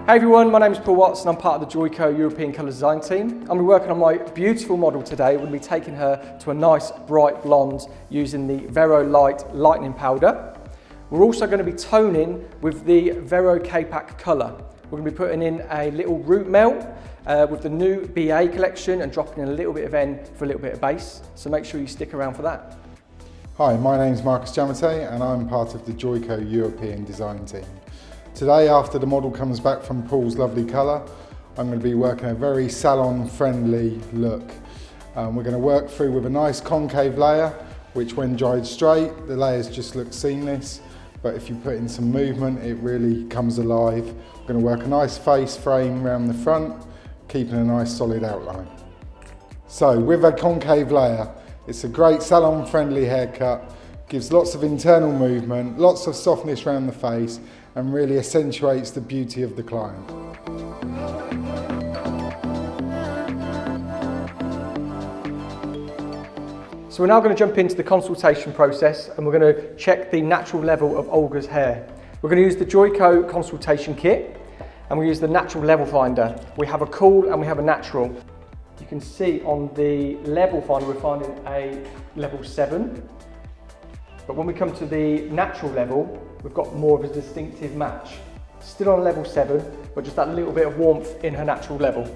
Hey everyone, my name is Paul Watts and I'm part of the Joico European Colour Design team. I'm working on my beautiful model today. We're going to be taking her to a nice bright blonde using the Vero Light lightening powder. We're also going to be toning with the Vero K-Pak colour. We're going to be putting in a little root melt with the new BA collection and dropping in a little bit of N for a little bit of base. So make sure you stick around for that. Hi, my name's Marcus Giamattei and I'm part of the Joico European Design team. Today, after the model comes back from Paul's lovely colour, I'm going to be working a very salon-friendly look. We're going to work through with a nice concave layer, which when dried straight, the layers just look seamless, but if you put in some movement, it really comes alive. We're going to work a nice face frame around the front, keeping a nice solid outline. So with a concave layer, it's a great salon-friendly haircut, gives lots of internal movement, lots of softness around the face, and really accentuates the beauty of the client. So we're now going to jump into the consultation process and we're going to check the natural level of Olga's hair. We're going to use the Joico consultation kit and we use the natural level finder. We have a cool and we have a natural. You can see on the level finder we're finding a level 7. But when we come to the natural level, we've got more of a distinctive match. Still on level 7, but just that little bit of warmth in her natural level.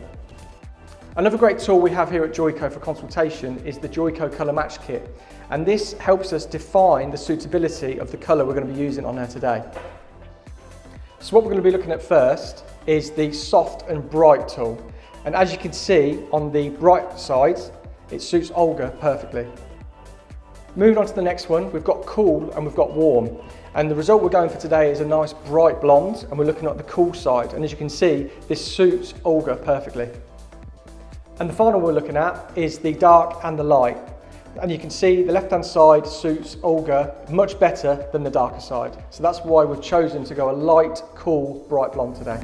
Another great tool we have here at Joico for consultation is the Joico Colour Match Kit. And this helps us define the suitability of the colour we're going to be using on her today. So what we're going to be looking at first is the soft and bright tool. And as you can see, on the bright side, it suits Olga perfectly. Moving on to the next one, we've got cool and we've got warm. And the result we're going for today is a nice bright blonde and we're looking at the cool side. And as you can see, this suits Olga perfectly. And the final we're looking at is the dark and the light. And you can see the left-hand side suits Olga much better than the darker side. So that's why we've chosen to go a light, cool, bright blonde today.